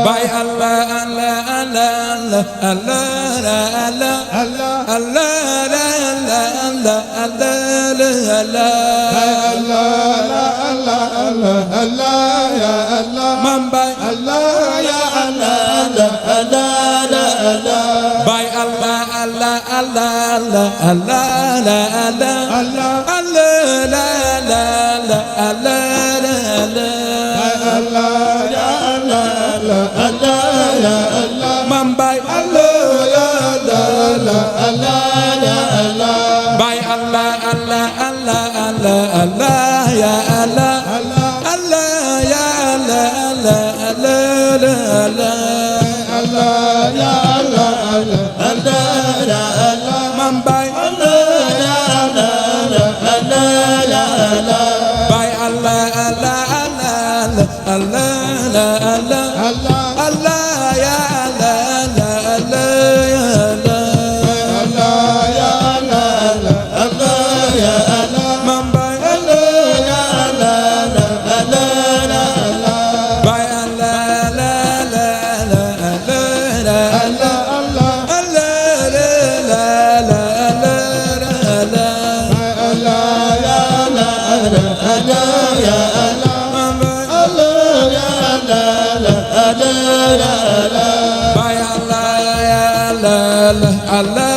Bay Allah Allah Allah Allah Allah Allah Mam Bay Allah ya Allah Bay Allah Allah Allah Mam Bay Allah ya Bay Allah Allah Allah ya Allah ya Mam Bay Bay Allah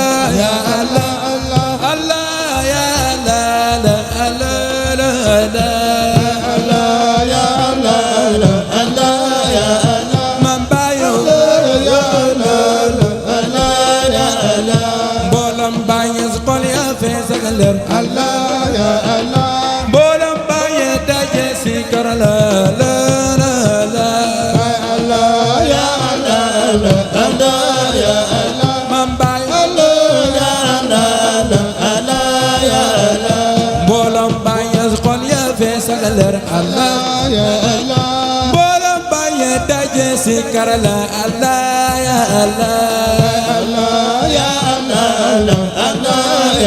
Bolam baye daje sikar la Allah ya Allah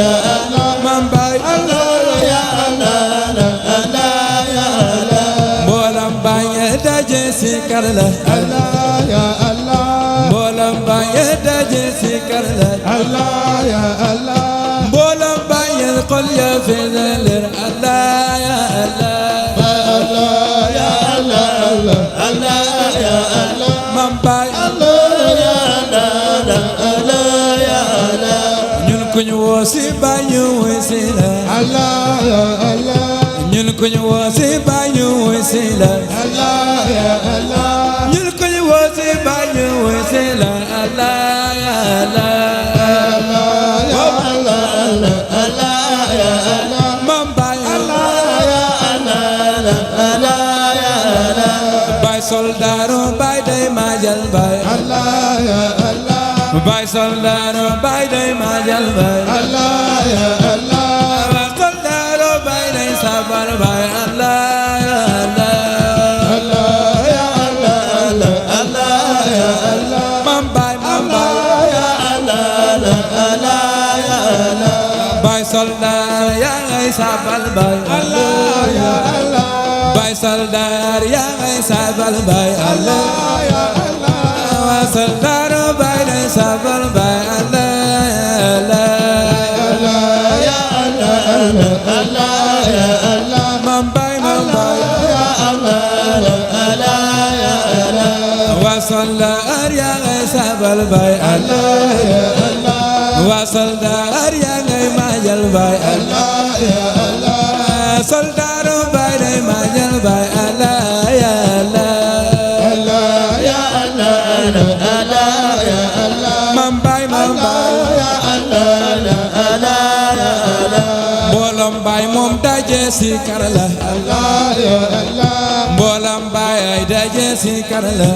ya Allah Mam Bay Allah ya Allah Bolam baye daje sikar la Allah ya Allah Bolam baye daje sikar la Allah ya Allah Bolam baye qul ya fidal Allah ya Allah Mam Bay ñun ku ñu woo si Baay ñu wuy si la ñun ku ñu woo si Baay ñu wuy si la ñun ku ñu woo si Baay ñu wuy si la Mam Bay Bay soldaaru Bay day majal Bay Bay soldaaru Bay day majal Bay soldaaru Bay day sabar Bay Mam Bay Bay soldaar yaa ngay sabar Bay Bay soldaar yaa ngay sabar Bay soldaar Bay day sabar Bay Mam Bay soldaar yaa ngay sabar Bay soldaar yaa ngay majal Bay soldaar Bay day majal Bay Mam Bay mbooloom Bay moom daje si kar la mbooloom Bay ay daje si kar la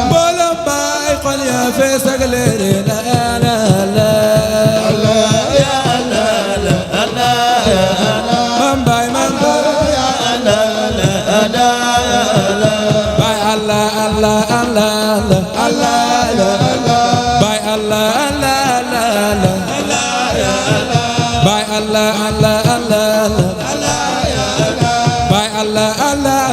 mbooloom Bay xol ya fees ak leer Mam Bay Bay Allah Allah Allah Bay Allah Allah Allah Bay Allah Allah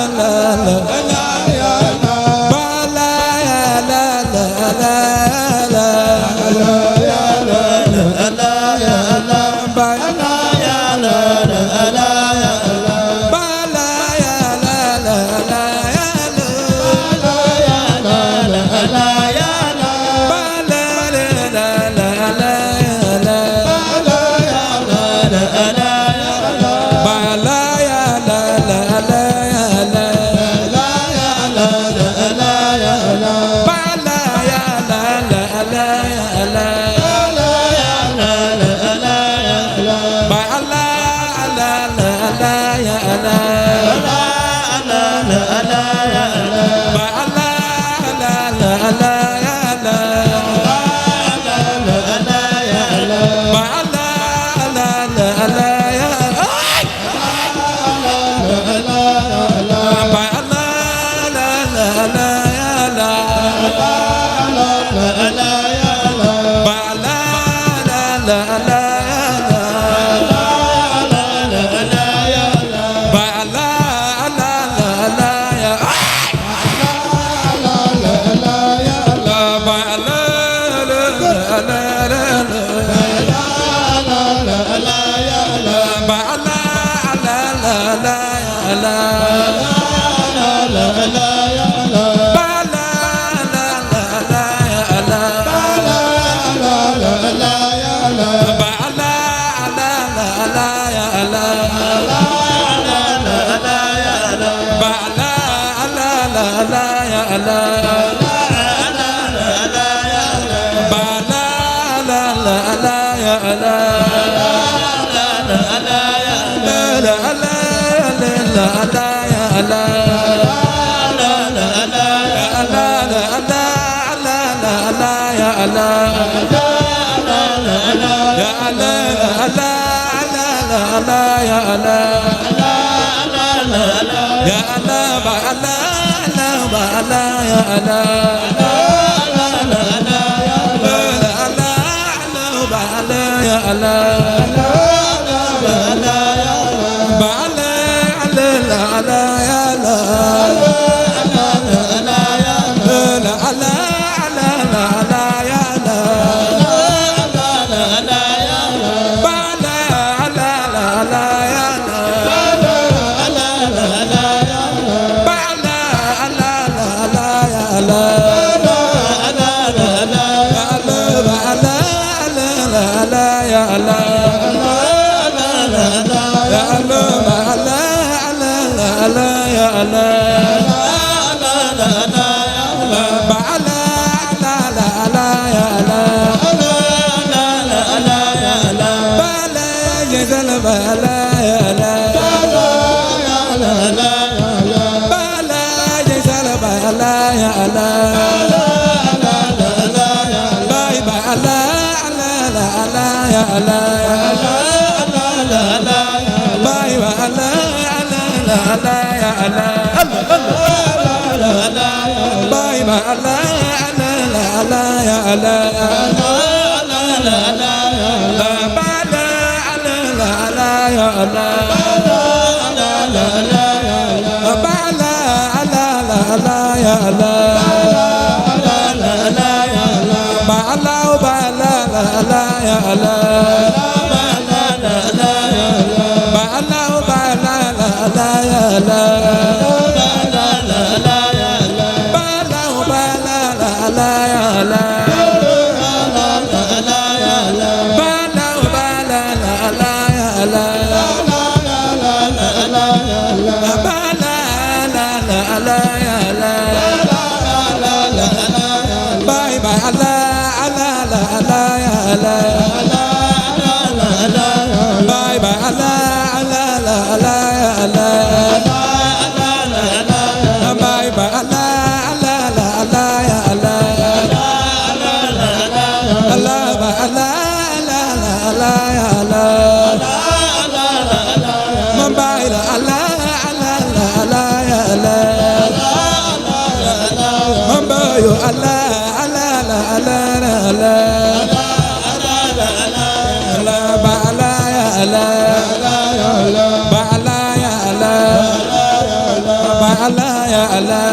Allah ya Allah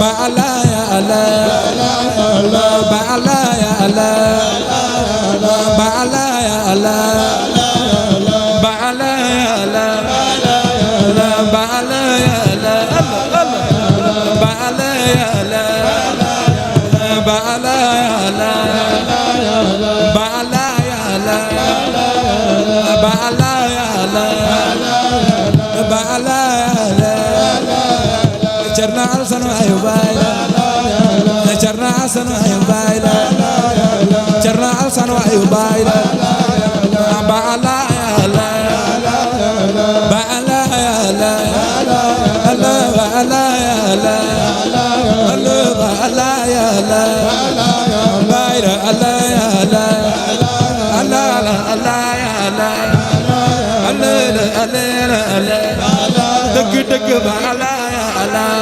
ba Allah ya Allah ba Allah ya Allah ba Allah ya Allah ba Allah ya Allah ba Allah ya Allah ba Allah ya Allah ba Allah ya Allah ba Allah ya Allah ba Allah ya Allah ba Allah ya Allah Cerna alsanu ayubayla Cerna alsanu ayubayla Cerna alsanu ayubayla ba Allah ya Allah ba Allah ya Allah Allah ba Allah ya Allah Allah ba Allah ya Allah bayra Allah ya Allah Allah Allah ya Allah Allah Allah Allah dëgg dëgg ba Allah ya Allah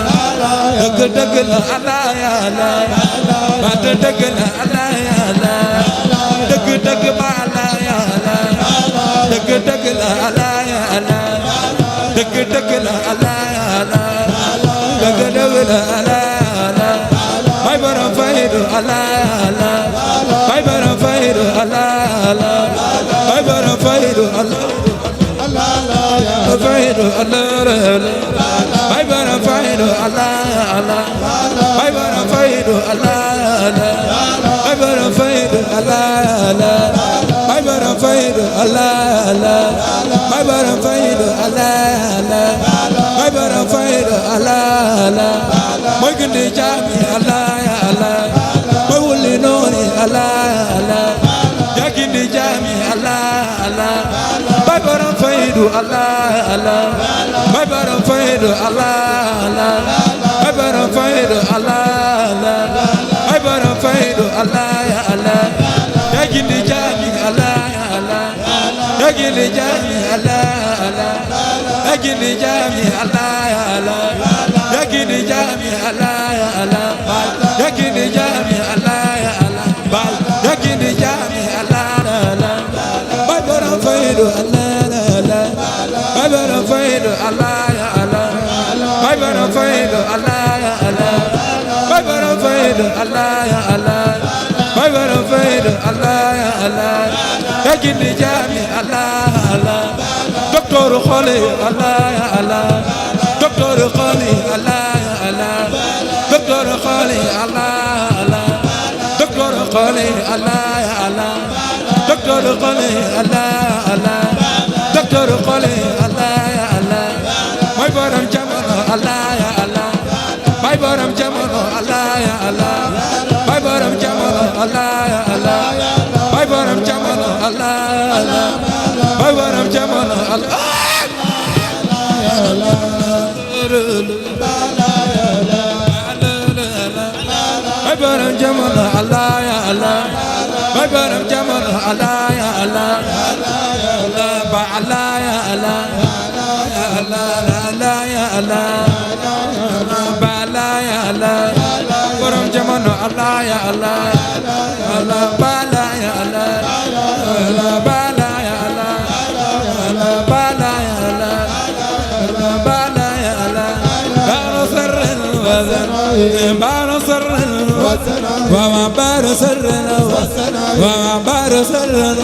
dëgg dëgg la Allah ya Allah ba dëgg la Allah ya Allah dëgg dëgg ba Allah ya Allah dëgg dëgg la Allah ya Allah dëgg dëgg la Allah ya Allah dëgg dëgg la Allah ya Allah bay borom faydu Allah ya Allah bay borom faydu Allah ya Allah bay borom faydu Allah faydu Allah bay borom faydu Allah Allah bay borom faydu Allah Allah bay borom faydu Allah Allah bay borom faydu Allah Allah bay borom faydu Allah Allah bay borom faydu Allah Allah mooy gindi jaami Allah ya Allah mooy wuli nooni Allah Allah yaa gindi jaami Allah Allah bay borom faydu Allah Allah bay borom faydu Allah Allah bay borom faydu Allah Allah bay borom faydu Allah ya Allah yaa gindi jaami Allah ya Allah yaa gindi jaami Allah Allah yaa gindi jaami Allah ya Allah yaa gindi jaami Allah ya Allah yaa gindi jaami Allah ya Allah yaa gindi jaami Allah ya Allah bay borom faydu Allah bay borom faydu Allah ya Allah bay borom faydu Allah ya Allah bay borom faydu Allah ya Allah bay borom faydu Allah ya Allah yaa gindi jaami Allah Allah docteur xoli Allah ya Allah docteur xoli Allah ya Allah docteur xoli Allah Allah docteur xoli Allah ya Allah docteur xoli Allah Allah docteur xoli Allah ya Allah mooy borom jamono Allah ya Allah mooy borom jamono Allah ya Allah mooy borom jamono Allah ya Allah mooy borom jamono Allah ya Allah mooy borom jamono Allah mooy borom jamono Allah ya Allah mooy borom jamono Allah ya Allah ba Allah ya Allah ya Allah la ya Allah ba Allah ya Allah borom jamono Allah ya Allah Allah ba Allah ya Allah ba Allah ya Allah ba Allah ya Allah ba Allah ya Allah baro sirrin wa zan baro sirrin wa baro sirrin wa baro sirrin